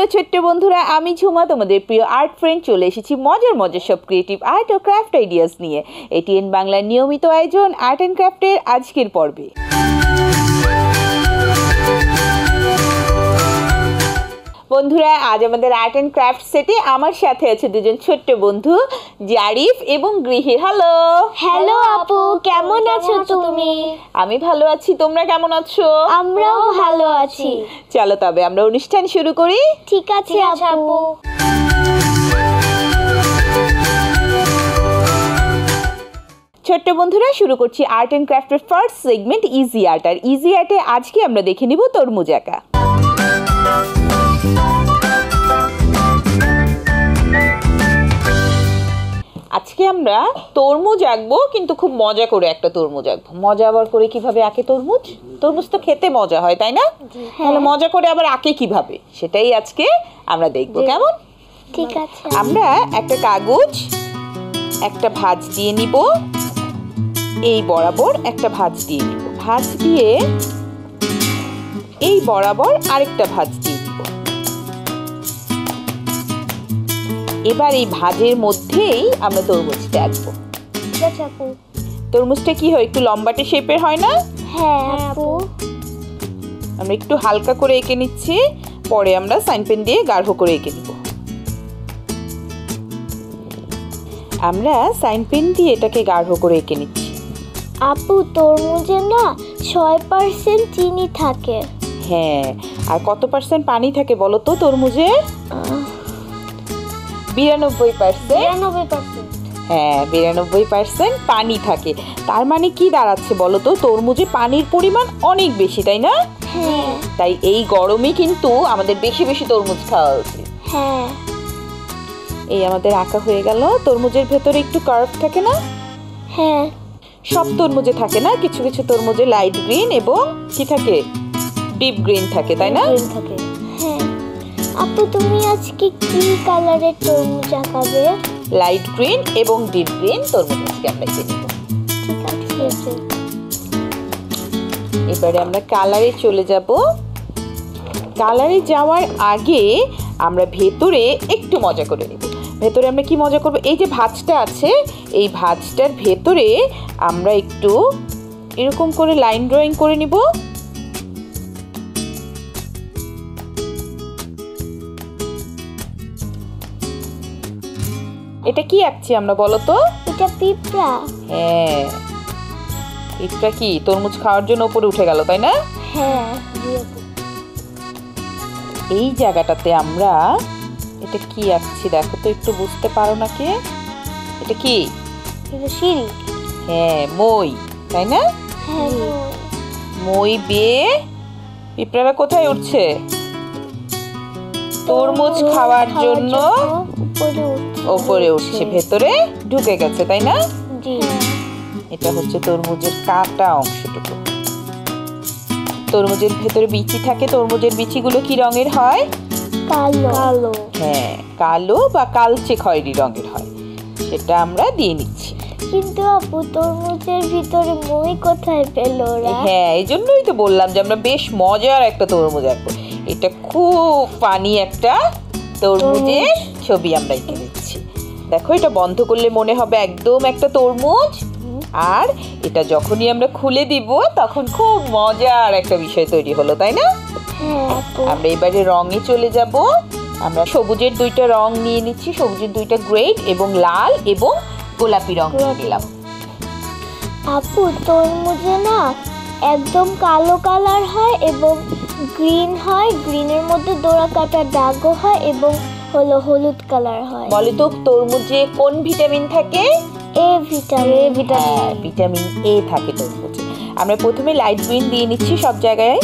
Hello ছোট্ট বন্ধুরা, আমি ঝুমা তোমাদের প্রিয় আর্ট ফ্রেন্ড চলে এসেছি মজার মজার সব ক্রিয়েটিভ আর্ট ও ক্রাফট আইডিয়াস নিয়ে। এটিএন বাংলার নিয়মিত আয়োজন আর্ট অ্যান্ড ক্রাফটের আজকের পর্বে। বন্ধুরা, আজ আমাদের আর্ট অ্যান্ড ক্রাফট সেটে আমার সাথে আছে দুজন ছোট্ট বন্ধু, জারিফ এবং গৃহীর। হ্যালো হ্যালো আপু, কেমন আছো তুমি? আমি ভালো আছি, তোমরা কেমন আছো? আমরাও ভালো আছি। চলো তবে আমরা অনুষ্ঠান শুরু করি। ঠিক আছে আপু। ছোট্ট বন্ধুরা, শুরু করছি আর্ট অ্যান্ড ক্রাফটের ফার্স্ট সেগমেন্ট ইজি আর্ট। আর ইজি আর্টে আজকে আমরা দেখে নিব তরমুজ আঁকা। আজকে আমরা তরমুজ আঁকবো, কিন্তু খুব মজা করে একটা তরমুজ আঁকবো। মজা আবার করে কিভাবে আঁকে তরমুজ? তরমুজ তো খেতে মজা হয়, তাই না? তাহলে মজা করে আবার আঁকে কিভাবে, সেটাই আজকে আমরা দেখবো। কেমন? ঠিক আছে। আমরা একটা কাগজ, একটা ভাঁজ দিয়ে নিব, এই বরাবর একটা ভাঁজ দিয়ে নিব, ভাঁজ দিয়ে এই বরাবর আরেকটা ভাঁজ দিয়ে নিব। এবার এই ভাঁজের মধ্যেই আমরা তরমুজটা আঁকবো। ঠিক আছে আপু। তরমুজটা কি হয়, একটু লম্বাটে শেপের হয় না? হ্যাঁ আপু। আমরা একটু হালকা করে এঁকে নিচ্ছি, পরে আমরা সাইন পেন দিয়ে গাঢ় করে এঁকে নিব। আমরা সাইন পেন দিয়ে এটাকে গাঢ় করে এঁকে নিচ্ছি। আপু, তরমুজে না 6% চিনি থাকে। হ্যাঁ, আর কত পার্সেন্ট পানি থাকে বলো তো তরমুজে? 92%। হ্যাঁ, 92% পানি থাকে। তার মানে কি দাঁড়াচ্ছে বলো তো? তরমুজে পানির পরিমাণ অনেক বেশি, তাই না? হ্যাঁ। তাই এই গরমে কিন্তু আমাদের বেশি বেশি তরমুজ খাওয়া উচিত। হ্যাঁ। এই আমাদের আঁকা হয়ে গেল। তরমুজের ভেতরে একটু কার্ভ থাকে না? হ্যাঁ। সব তরমুজে থাকে না, কিছু কিছু তরমুজে লাইট গ্রিন এবং কি থাকে, ডিপ গ্রিন থাকে, তাই না? থাকে। হ্যাঁ। আপু, তুমি আজকে কি কালারের তরমুজ আঁকাবে? লাইট গ্রিন এবং ডিপ গ্রিন তরমুজ আজকে আমরা এঁকে নিব। ঠিক আছে। এবারে আমরা কালারে চলে যাব। কালারে যাওয়ার আগে আমরা ভেতরে একটু মজা করে নিব। ভেতরে আমরা কি মজা করব? এই যে ভাঁজটা আছে, এই ভাঁজটার ভেতরে আমরা একটু এরকম করে লাইন ড্রয়িং করে নিব। এটা কি আঁকছি আমরা বলো তো? এটা পিঁপড়া। হ্যাঁ, পিঁপড়া কি তরমুজ খাওয়ার জন্য উপরে উঠে গেল, তাই না? হ্যাঁ। এই জায়গাটাতে আমরা এটা কি আঁকছি দেখো তো, একটু বুঝতে পারো নাকি? এটা কি? এটা সিঁড়ি। হ্যাঁ, মই, তাই না? হ্যাঁ। মই বেয়ে পিঁপড়ারা কোথায় উঠছে? তরমুজ খাওয়ার জন্য উপরে উঠছে, ভেতরে ঢুকে গেছে, তাই না? জি। এটা হচ্ছে তরমুজের কাটা অংশটুকু। তরমুজের ভেতরে বিচি থাকে। তরমুজের বিচিগুলো কি রঙের হয়? কালো। হ্যাঁ, কালো বা কালচে খয়েরি রঙের হয়। সেটা আমরা দিয়ে নিচ্ছি। কিন্তু আপু, তরমুজের ভিতরে মই কোথায় পেল ওরা? হ্যাঁ, এই জন্যই তো বললাম যে আমরা বেশ মজার একটা তরমুজ আঁকবো। এটা খুব ফানি একটা তরমুজের ছবি আমরা এঁকে নিচ্ছি। দেখো, এটা বন্ধ করলে মনে হবে একদম একটা তরমুজ, আর এটা যখনই আমরা খুলে দিব তখন খুব মজার একটা বিষয় তৈরি হলো, তাই না? আমরা এবারে রঙে চলে যাব। আমরা সবুজের 2টা রং নিয়ে নিচ্ছি, সবুজের 2টা গ্রেড এবং লাল এবং গোলাপি রং নিয়ে নিলাম। আপু, তরমুজে না একদম কালো কালার হয় এবং গ্রিন হয়, গ্রিনের মধ্যে ডোরা কাটা দাগও হয় এবং হলুদ কালার হয়। বলে তো তরমুজে কোন ভিটামিন থাকে? এ ভিটামিন। ভিটামিন এ থাকে তরমুজে। আমরা প্রথমে লাইট গ্রিন দিয়ে নিচ্ছি সব জায়গায়।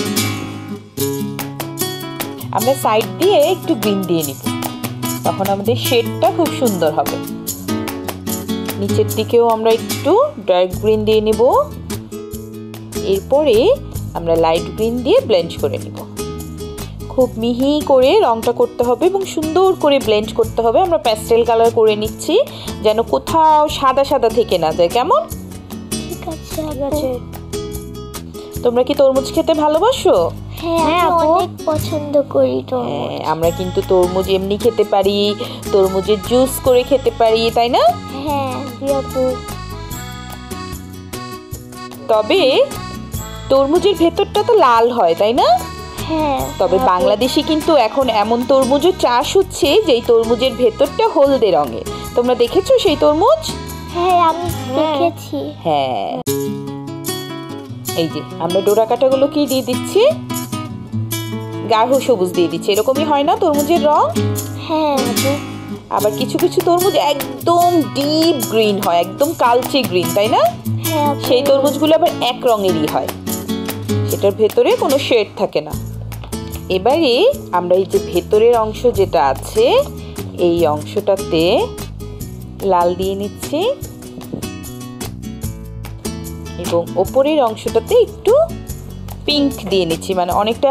আমরা সাইড দিয়ে একটু গ্রিন দিয়ে নিব, তখন আমাদের শেডটা খুব সুন্দর হবে। নিচের দিকেও আমরা একটু ডার্ক গ্রিন দিয়ে নিব। এরপরে আমরা লাইট গ্রিন দিয়ে ব্লেন্ড করে নিব। খুব মিহি করে রংটা করতে হবে এবং সুন্দর করে ব্লেন্ড করতে হবে। আমরা প্যাস্টেল কালার করে নিচ্ছি যেন কোথাও সাদা সাদা থেকে না যায়। কেমন? ঠিক আছে। তোমরা কি তরমুজ খেতে ভালোবাসো? হ্যাঁ, আমি অনেক পছন্দ করি তরমুজ। আমরা কিন্তু তরমুজ এমনি খেতে পারি, তরমুজের জুস করে খেতে পারি, তাই না? হ্যাঁ আপু। তবে তরমুজের ভেতরটা তো লাল হয়, তাই না? হ্যাঁ। তবে বাংলাদেশে কিন্তু এখন এমন তরমুজও চাষ হচ্ছে যেই তরমুজের ভেতরটা হলদে রঙের। তোমরা দেখেছো সেই তরমুজ? হ্যাঁ, আমি দেখেছি। হ্যাঁ, এই যে আমরা ডোরা কাটাগুলো কি দিয়ে দিচ্ছি, গাঢ় সবুজ দিয়ে দিচ্ছি। এরকমই হয় না তরমুজের রং? হ্যাঁ আপু। আবার কিছু কিছু তরমুজ একদম ডিপ গ্রিন হয়, একদম কালচে গ্রিন, তাই না? হ্যাঁ, সেই তরমুজগুলো আবার এক রঙেরই হয়, সেটার ভেতরে কোনো শেড থাকে না। এবারে আমরা এই যে ভেতরের অংশ যেটা আছে এই অংশটাতে লাল দিয়ে নিচ্ছি এবং ওপরের অংশটাতে একটু পিঙ্ক দিয়ে নিচ্ছি, মানে অনেকটা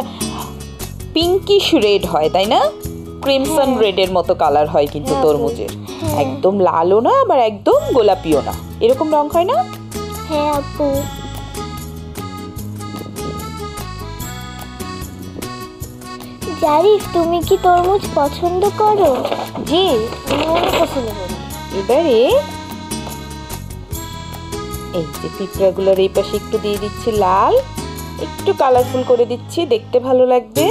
পিঙ্কিশ রেড হয়, তাই না? ক্রিমসন রেডের মতো কালার হয় কিন্তু তরমুজের, একদম লালও না আবার একদম গোলাপিও না, এরকম রং হয় না? হ্যাঁ আপু। জারিফ, তুমি কি তরমুজ পছন্দ করো? জি, আমি অনেক পছন্দ করি। এবারে এই যে পিঁপড়াগুলোর এই পাশে একটু দিয়ে দিচ্ছি লাল, একটু কালারফুল করে দিচ্ছি, দেখতে ভালো লাগবে।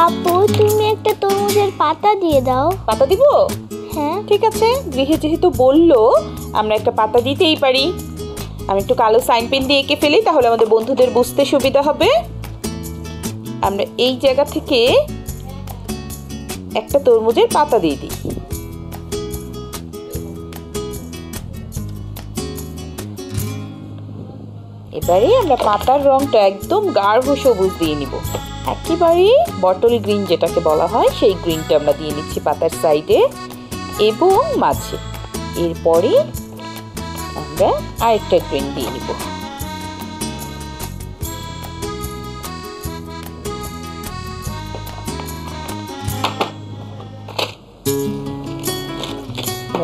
আপু, তুমি একটা তরমুজের পাতা দিয়ে দাও। পাতা দিব? হ্যাঁ ঠিক আছে, গৃহে যেহেতু বললো আমরা একটা পাতা দিতেই পারি। আমি একটু কালো সাইন পেন দিয়ে এঁকে ফেলি, তাহলে আমাদের বন্ধুদের বুঝতে সুবিধা হবে। আমরা এই জায়গা থেকে একটা তরমুজের পাতা দিয়ে দিই। এবারে আমরা পাতার রংটা একদম গাঢ় সবুজ দিয়ে নিব, একেবারে বটল গ্রিন যেটাকে বলা হয় সেই গ্রিনটা আমরা দিয়ে নিচ্ছি পাতার সাইডে এবং মাঝে। এরপরে আমরা আরেকটা গ্রিন দিয়ে নিব।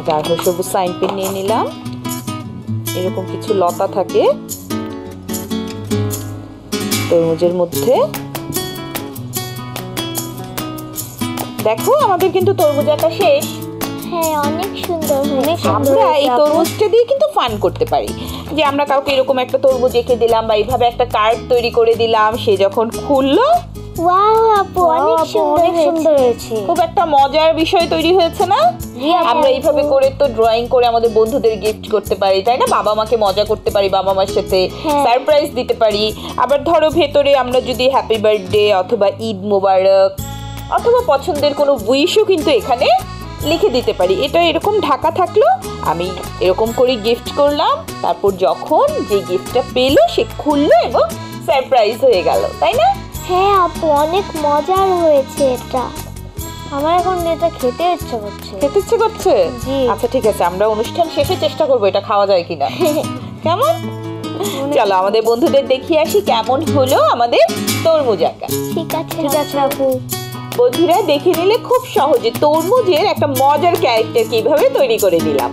গাঢ় সবুজ সাইন পেন নিয়ে নিলাম, এরকম কিছু লতা থাকে তরমুজের মধ্যে। দেখো আমাদের কিন্তু তরমুজ আঁকা শেষ। হ্যাঁ, অনেক সুন্দর হয়েছে। আমরা এই তরমুজটা দিয়ে কিন্তু ফান করতে পারি, যে আমরা কাউকে এরকম একটা তরমুজ এঁকে দিলাম বা এইভাবে একটা কার্ড তৈরি করে দিলাম, সে যখন খুললো, ওয়াও আপু, অনেক সুন্দর হয়েছে। খুব একটা মজার বিষয় তৈরি হয়েছে না? আমরা এইভাবে করে তো ড্রয়িং করে আমাদের বন্ধুদের গিফট করতে পারি, তাই না? বাবা মাকে মজা করতে পারি, বাবা মার সাথে সারপ্রাইজ দিতে পারি। আবার ধরো ভেতরে আমরা যদি হ্যাপি বার্থডে অথবা ঈদ মোবারক অথবা পছন্দের কোনো উইশও কিন্তু এখানে লিখে দিতে পারি। এটা এরকম ঢাকা থাকলো, আমি এরকম করে গিফট করলাম, তারপর যখন যে গিফটটা পেলো সে খুললো এবং সারপ্রাইজ হয়ে গেল, তাই না? হ্যাঁ আপু, অনেক মজার হয়েছে এটা। আমার এখন এটা খেতে ইচ্ছে করছে। খেতে ইচ্ছে করছে? জি। আচ্ছা ঠিক আছে, আমরা অনুষ্ঠান শেষে চেষ্টা করবো এটা খাওয়া যায় কিনা। কেমন? চলো আমাদের বন্ধুদের দেখিয়ে আসি কেমন হলো আমাদের তরমুজ আঁকা। ঠিক আছে আপু। বন্ধুরা দেখে নিলে খুব সহজে তরমুজের একটা মজার ক্যারেক্টার কিভাবে তৈরি করে নিলাম।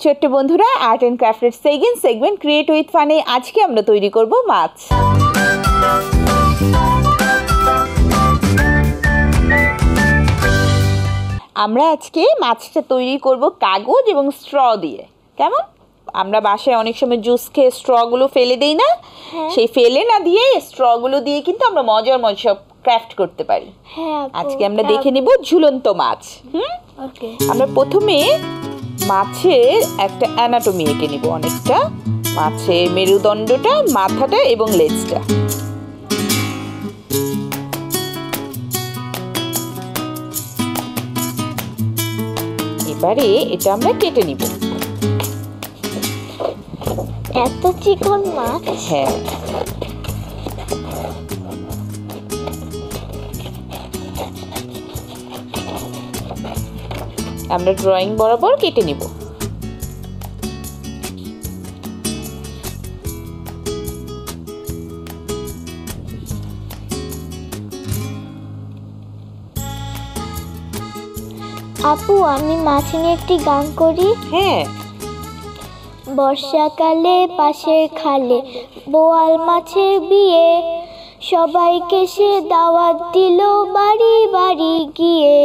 ছোট্ট বন্ধুরা, আর্ট অ্যান্ড ক্রাফটের সেগমেন্ট ক্রিয়েট উইথ ফানে আজকে আমরা তৈরি করব মাছ। আমরা আজকে মাছটা তৈরি করব কাগজ এবং স্ট্র দিয়ে। কেমন? আমরা বাসায় অনেক সময় জুস খেয়ে স্ট্রগুলো ফেলে দেই না? সেই ফেলে না দিয়ে স্ট্রগুলো দিয়ে কিন্তু আমরা মজার সব ক্রাফট করতে পারি। আজকে আমরা দেখে নিব ঝুলন্ত মাছ। ওকে। আমরা প্রথমে মাছের একটা অ্যানাটমি এঁকে নিব, অনেকটা মাছের মেরুদণ্ডটা, মাথাটা এবং লেজটা। এবারে এটা আমরা কেটে নিব। এত চিকন মাছ? হ্যাঁ, আমরা ড্রয়িং বরাবর কেটে নিব। আপু আমি মাছ নিয়ে একটি গান করি। হ্যাঁ, বর্ষাকালে পাশের খালে বোয়াল মাছের বিয়ে, সবাইকে সে দাওয়াত দিল বাড়ি বাড়ি গিয়ে,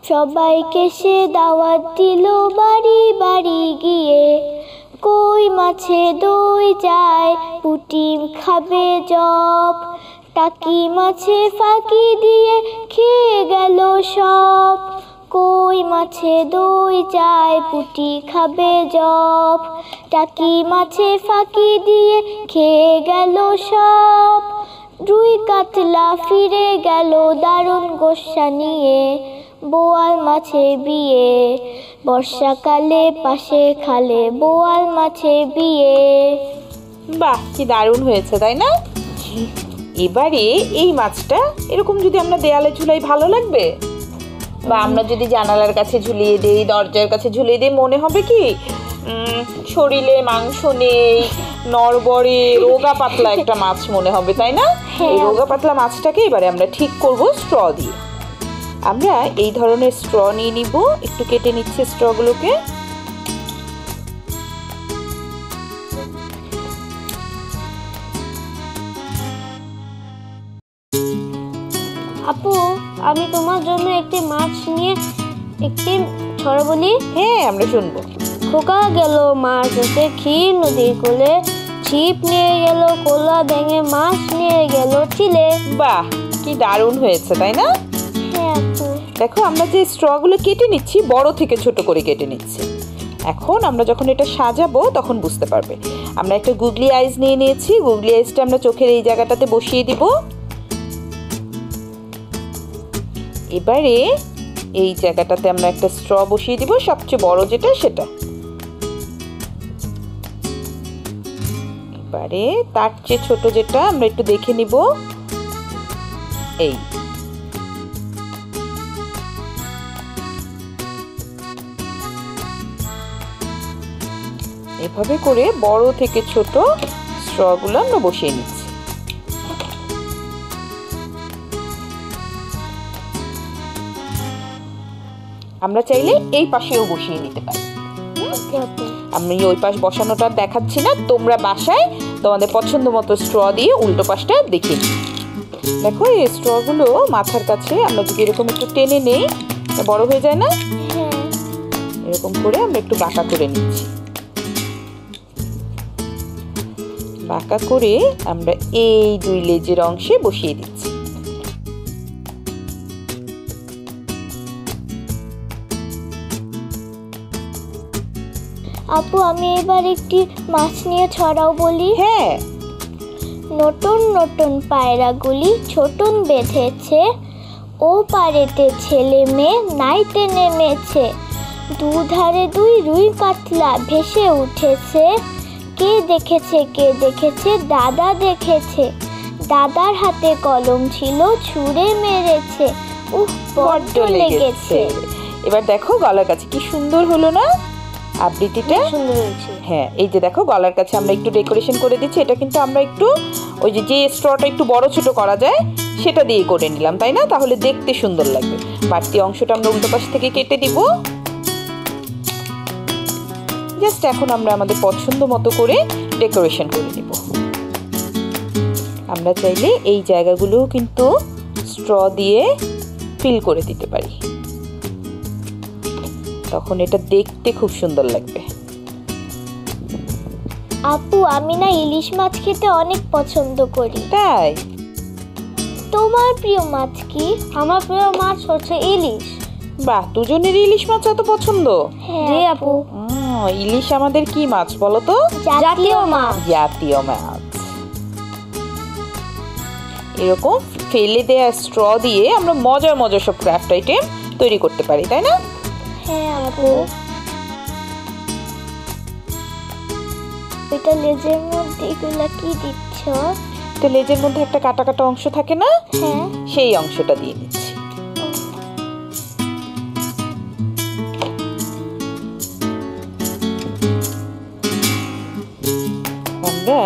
সবাইকে সে দাওয়াত দিল বাড়ি বাড়ি গিয়ে। কই মাছে দই যায়, পুঁটি খাবে জব, টাকি মাছে ফাঁকি দিয়ে খেয়ে গেল সব। কই মাছে দই যায়, পুঁটি খাবে জব, টাকি মাছে ফাঁকি দিয়ে খেয়ে গেল সব। রুই কাতলা ফিরে গেল দারুণ গোস্বা নিয়ে, বোয়াল মাছের বিয়ে, বর্ষাকালে পাশের খালে বোয়াল মাছের বিয়ে। বাহ, কি দারুণ হয়েছে তাই না? এবারে এই মাছটা এরকম যদি আমরা দেয়ালে ঝুলাই ভালো লাগবে, বা আমরা যদি জানালার কাছে ঝুলিয়ে দিই, দরজার কাছে ঝুলিয়ে দিই, মনে হবে কি শরীরে মাংস নেই, নড়বড়ে রোগা পাতলা একটা মাছ মনে হবে, তাই না? এই রোগা পাতলা মাছটাকে এবারে আমরা ঠিক করব স্ট্র দিয়ে। আমরা এই ধরনের স্ট্র নিয়ে নিব, একটু কেটে নিচ্ছে স্ট্রগুলোকে। আপু আমি তোমার জন্য একটি মাছ নিয়ে একটি ছড়া বলি। হ্যাঁ, আমরা শুনবো। খোকা গেল মাছ ধরতে ক্ষীর নদীর কোলে, ছিপ নিয়ে গেল কোলা ব্যাঙে, মাছ নিয়ে গেল চিলে। বাহ, কি দারুণ হয়েছে তাই না? হ্যাঁ আপু। দেখো আমরা যে স্ট্রগুলো কেটে নিচ্ছি বড় থেকে ছোট করে কেটে নিচ্ছি। এখন আমরা যখন এটা সাজাবো তখন বুঝতে পারবে। আমরা একটা গুগলি আইস নিয়ে নিয়েছি, গুগলি আইসটা আমরা চোখের এই জায়গাটাতে বসিয়ে দিব। এবারে এই জায়গাটাতে আমরা একটা স্ট্র বসিয়ে দিব, সবচেয়ে বড় যেটা সেটা। এবারে তার চেয়ে ছোট যেটা আমরা একটু দেখে নিব, এই। এভাবে করে বড় থেকে ছোট স্ট্রগুলো আমরা বসিয়ে নিচ্ছি। আমরা চাইলে এই পাশেও বসিয়ে নিতে পারি। আমি ওই পাশ বসানোটা দেখাচ্ছি না, তোমরা বাসায় তোমাদের পছন্দ মতো স্ট্র দিয়ে উল্টো পাশটা দেখিয়ে নিই। দেখো এই স্ট্রগুলো মাথার কাছে আমরা যদি এরকম একটু টেনে নেই, বড় হয়ে যায় না? এরকম করে আমরা একটু বাঁকা করে নিচ্ছি। বাঁকা করে আমরা এই দুই লেজের অংশে বসিয়ে দিচ্ছি। আপু আমি এবার একটি মাছ নিয়ে ছড়াও বলি। হ্যাঁ। নতুন নতুন পায়রাগুলি ছোটন বেঁধেছে, ও পারেতে ছেলে মেয়ে নাইতে নেমেছে, দুধারে দুই রুই কাতলা ভেসে উঠেছে, কে দেখেছে দাদা দেখেছে, দাদার হাতে কলম ছিল ছুঁড়ে মেরেছে, উফ বড্ড লেগেছে। এবার দেখো গলার কাছে কি সুন্দর হলো না আবৃত্তিটা? সুন্দর হয়েছে। হ্যাঁ, এই যে দেখো গলার কাছে আমরা একটু ডেকোরেশন করে দিচ্ছি। এটা কিন্তু আমরা একটু ওই যে স্ট্রটা একটু বড় ছোট করা যায় সেটা দিয়ে করে নিলাম, তাই না? তাহলে দেখতে সুন্দর লাগবে। বাড়তি অংশটা আমরা উল্টো পাশ থেকে কেটে দিব। জাস্ট এখন আমরা আমাদের পছন্দ মতো করে ডেকোরেশন করে নিব। আমরা চাইলে এই জায়গাগুলোও কিন্তু স্ট্র দিয়ে ফিল করে দিতে পারি, তখন এটা দেখতে খুব সুন্দর লাগবে। আপু আমি না ইলিশ মাছ খেতে অনেক পছন্দ করি। তাই? তোমার প্রিয় মাছ কি? আমার প্রিয় মাছ হচ্ছে ইলিশ। বাহ, দুজনের ইলিশ মাছ এত পছন্দ? জি আপু। ইলিশ আমাদের কি মাছ বলো তো? জাতীয় মাছ। জাতীয় মাছ। এরকম ফেলে দেয়া স্ট্র দিয়ে আমরা মজার মজার সব ক্রাফট আইটেম তৈরি করতে পারি, তাই না? হ্যাঁ আপু। এটা লেজের মধ্যে এগুলা কি দিচ্ছ? তো লেজের মধ্যে একটা কাটা কাটা অংশ থাকে না? হ্যাঁ, সেই অংশটা দিয়ে দিচ্ছি।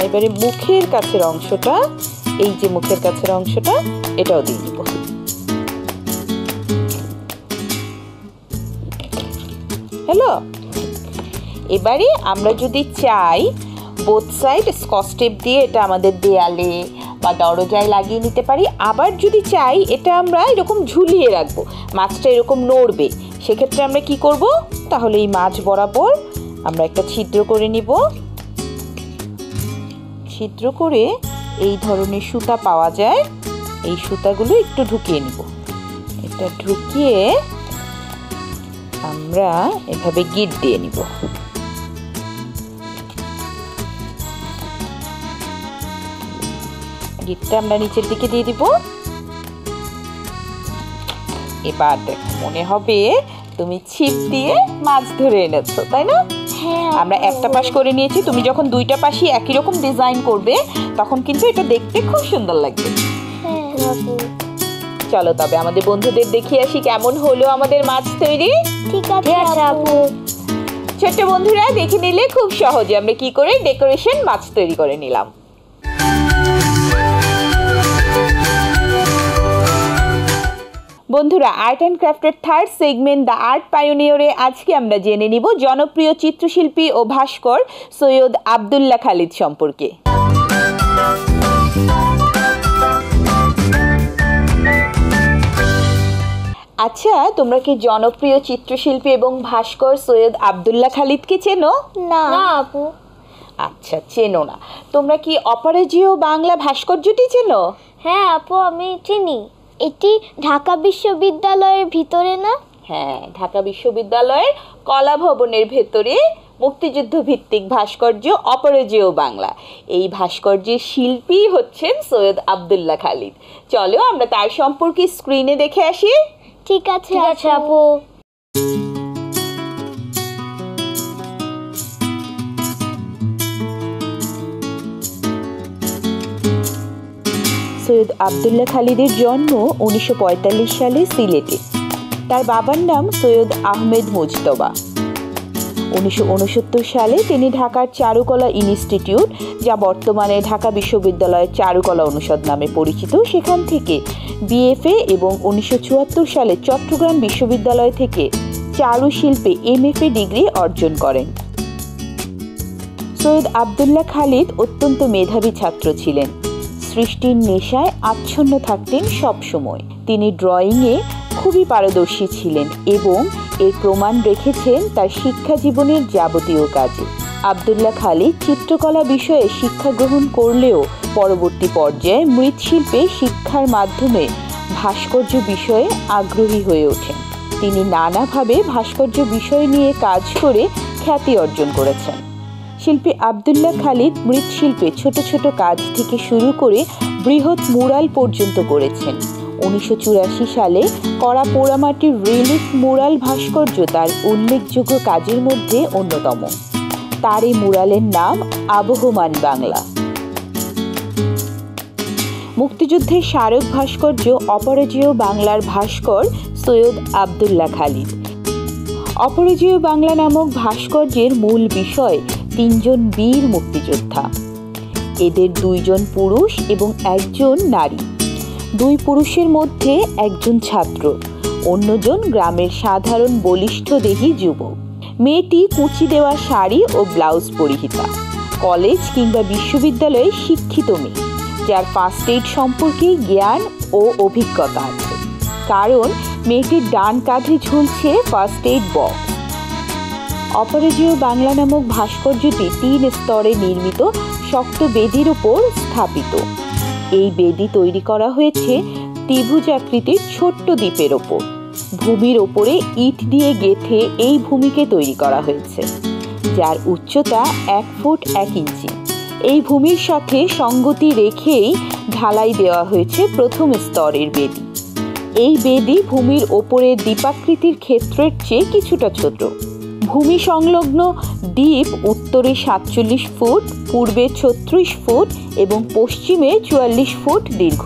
এবারে মুখের কাছের অংশটা, এই যে মুখের কাছের অংশটা, এটাও দিয়ে দিব। হ্যালো, এবারে আমরা যদি চাই বোথ সাইড স্কচ টেপ দিয়ে এটা আমাদের দেয়ালে বা দরজায় লাগিয়ে নিতে পারি। আবার যদি চাই এটা আমরা এরকম ঝুলিয়ে রাখবো, মাছটা এরকম নড়বে, সেক্ষেত্রে আমরা কি করব, তাহলে এই মাছ বরাবর আমরা একটা ছিদ্র করে নিব। ছিদ্র করে এই ধরনের সুতা পাওয়া যায়, এই সুতাগুলো একটু ঢুকিয়ে নিব। এটা ঢুকিয়ে আমরা এভাবে গিট দিয়ে নিব। গিটটা আমরা নিচের দিকে দিয়ে দিব। এবার দেখো, মনে হবে তুমি ছিপ দিয়ে মাছ ধরে এনেছো, তাই না? হ্যাঁ, আমরা একটা পাশ করে নিয়েছি, তুমি যখন দুইটা পাশই একই রকম ডিজাইন করবে তখন কিন্তু এটা দেখতে খুব সুন্দর লাগবে। হ্যাঁ আপু। চলো তবে আমাদের বন্ধুদের দেখিয়ে আসি কেমন হলো আমাদের মাছ তৈরি। ঠিক আছে আপু। ছোট্ট বন্ধুরা, দেখে নিলে খুব সহজে আমরা কি করে ডেকোরেশন মাছ তৈরি করে নিলাম। বন্ধুরা, আর্ট অ্যান্ড ক্রাফটের থার্ড সেগমেন্ট দ্য আর্ট পায়োনিয়রে আজকে আমরা জেনে নিব জনপ্রিয় চিত্রশিল্পী ও ভাস্কর সৈয়দ আব্দুল্লাহ খালিদ সম্পর্কে। আচ্ছা, তোমরা কি জনপ্রিয় চিত্রশিল্পী এবং ভাস্কর সৈয়দ আব্দুল্লাহ খালিদকে চেনো? না আপু। আচ্ছা, চেনো না। তোমরা কি অপরাজেয় বাংলা ভাস্কর্যটি চেনো? হ্যাঁ আপু, আমি চিনি। এটি ঢাকা বিশ্ববিদ্যালয়ের ভিতরে না? হ্যাঁ, ঢাকা বিশ্ববিদ্যালয়ের কলা ভবনের ভেতরে মুক্তিযুদ্ধ ভিত্তিক ভাস্কর্য অপরাজেয় বাংলা। এই ভাস্কর্যের শিল্পী হচ্ছেন সৈয়দ আব্দুল্লাহ খালিদ। চলো আমরা তার সম্পর্কে স্ক্রিনে দেখে আসি। ঠিক আছে আপু। সৈয়দ আব্দুল্লাহ খালিদের জন্ম 1945 সালে সিলেটে। তার বাবার নাম সৈয়দ আহমেদ মুজতবা। 1969 সালে তিনি ঢাকার চারুকলা ইনস্টিটিউট, যা বর্তমানে ঢাকা বিশ্ববিদ্যালয়ের চারুকলা অনুষদ নামে পরিচিত, সেখান থেকে বিএফএ এবং 1974 সালে চট্টগ্রাম বিশ্ববিদ্যালয় থেকে চারুশিল্পে এমএফএ ডিগ্রি অর্জন করেন। সৈয়দ আব্দুল্লাহ খালিদ অত্যন্ত মেধাবী ছাত্র ছিলেন। সৃষ্টির নেশায় আচ্ছন্ন থাকতেন সব সময়। তিনি ড্রয়িংয়ে খুবই পারদর্শী ছিলেন এবং এর প্রমাণ রেখেছেন তার শিক্ষা জীবনের যাবতীয় কাজে। আব্দুল্লাহ খালিদ চিত্রকলা বিষয়ে শিক্ষা গ্রহণ করলেও পরবর্তী পর্যায়ে মৃৎশিল্পে শিক্ষার মাধ্যমে ভাস্কর্য বিষয়ে আগ্রহী হয়ে ওঠেন। তিনি নানাভাবে ভাস্কর্য বিষয় নিয়ে কাজ করে খ্যাতি অর্জন করেছেন। শিল্পী আব্দুল্লাহ খালিদ মৃৎশিল্পে ছোট ছোট কাজ থেকে শুরু করে বৃহৎ মুরাল পর্যন্ত করেছেন। 1984 সালে করা পোড়ামাটির রিলিফ মুরাল ভাস্কর্য তার উল্লেখযোগ্য কাজের মধ্যে অন্যতম। তার এই মুরালের নাম আবহমান বাংলা। মুক্তিযুদ্ধের স্মারক ভাস্কর্য অপরাজেয় বাংলার ভাস্কর সৈয়দ আব্দুল্লাহ খালিদ। অপরাজেয় বাংলা নামক ভাস্কর্যের মূল বিষয় 3 জন বীর মুক্তিযোদ্ধা। এদের 2 জন পুরুষ এবং 1 জন নারী। 2 পুরুষের মধ্যে 1 জন ছাত্র, অন্যজন গ্রামের সাধারণ বলিষ্ঠদেহী যুবক। মেয়েটি কুচি দেওয়া শাড়ি ও ব্লাউজ পরিহিতা, কলেজ কিংবা বিশ্ববিদ্যালয়ে শিক্ষিত মেয়ে, যার ফার্স্ট এইড সম্পর্কে জ্ঞান ও অভিজ্ঞতা আছে, কারণ মেয়েটির ডান কাঁধে ঝুলছে ফার্স্ট এইড বক্স। অপরাজেয় বাংলা নামক ভাস্কর্যটি 3 স্তরে নির্মিত শক্ত বেদির উপর স্থাপিত। এই বেদি তৈরি করা হয়েছে ত্রিভুজাকৃতির ছোট্ট দ্বীপের ওপর। ভূমির ওপরে ইট দিয়ে গেঁথে এই ভূমিকে তৈরি করা হয়েছে, যার উচ্চতা 1 ফুট 1 ইঞ্চি। এই ভূমির সাথে সঙ্গতি রেখেই ঢালাই দেওয়া হয়েছে প্রথম স্তরের বেদি। এই বেদি ভূমির ওপরের দ্বীপাকৃতির ক্ষেত্রের চেয়ে কিছুটা ছোট। ভূমি সংলগ্ন দ্বীপ উত্তরে 47 ফুট, পূর্বে 36 ফুট এবং পশ্চিমে 44 ফুট দীর্ঘ।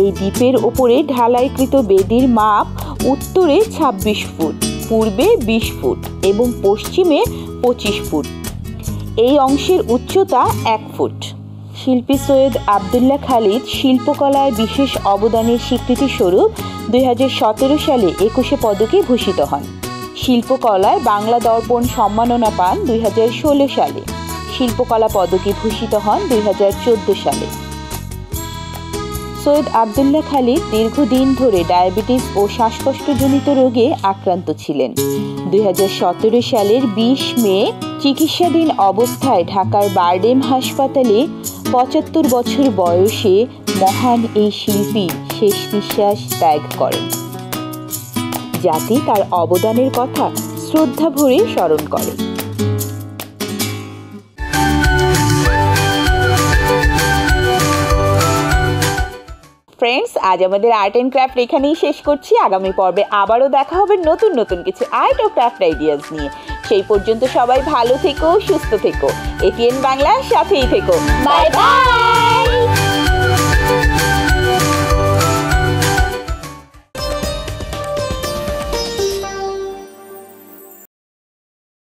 এই দ্বীপের ওপরে ঢালাইকৃত বেদির মাপ উত্তরে 26 ফুট, পূর্বে 20 ফুট এবং পশ্চিমে 25 ফুট। এই অংশের উচ্চতা 1 ফুট। শিল্পী সৈয়দ আবদুল্লাহ খালিদ শিল্পকলায় বিশেষ অবদানের স্বীকৃতিস্বরূপ 2017 সালে 21 পদকে ভূষিত হন। শিল্পকলায় বাংলা দর্পণ সম্মাননা পান 2016 সালে। শিল্পকলা পদকে ভূষিত হন 2014 সালে। সৈয়দ আবদুল্লাহ খালিদ দীর্ঘদিন ধরে ডায়াবেটিস ও শ্বাসকষ্টজনিত রোগে আক্রান্ত ছিলেন। 2017 সালের 20 মে চিকিৎসাধীন অবস্থায় ঢাকার বারডেম হাসপাতালে 75 বছর বয়সে মহান এই শিল্পী শেষ নিঃশ্বাস ত্যাগ করেন। জাতি তার অবদানের কথা শ্রদ্ধা ভরে স্মরণ করে। ফ্রেন্ডস, আজ আমাদের আর্ট অ্যান্ড ক্রাফট এখানেই শেষ করছি। আগামী পর্বে আবারও দেখা হবে নতুন নতুন কিছু আর্ট ও ক্রাফট আইডিয়াস নিয়ে। সেই পর্যন্ত সবাই ভালো থেকো, সুস্থ থেকো। এটিএন বাংলার সাথেই থেকো। Bye bye.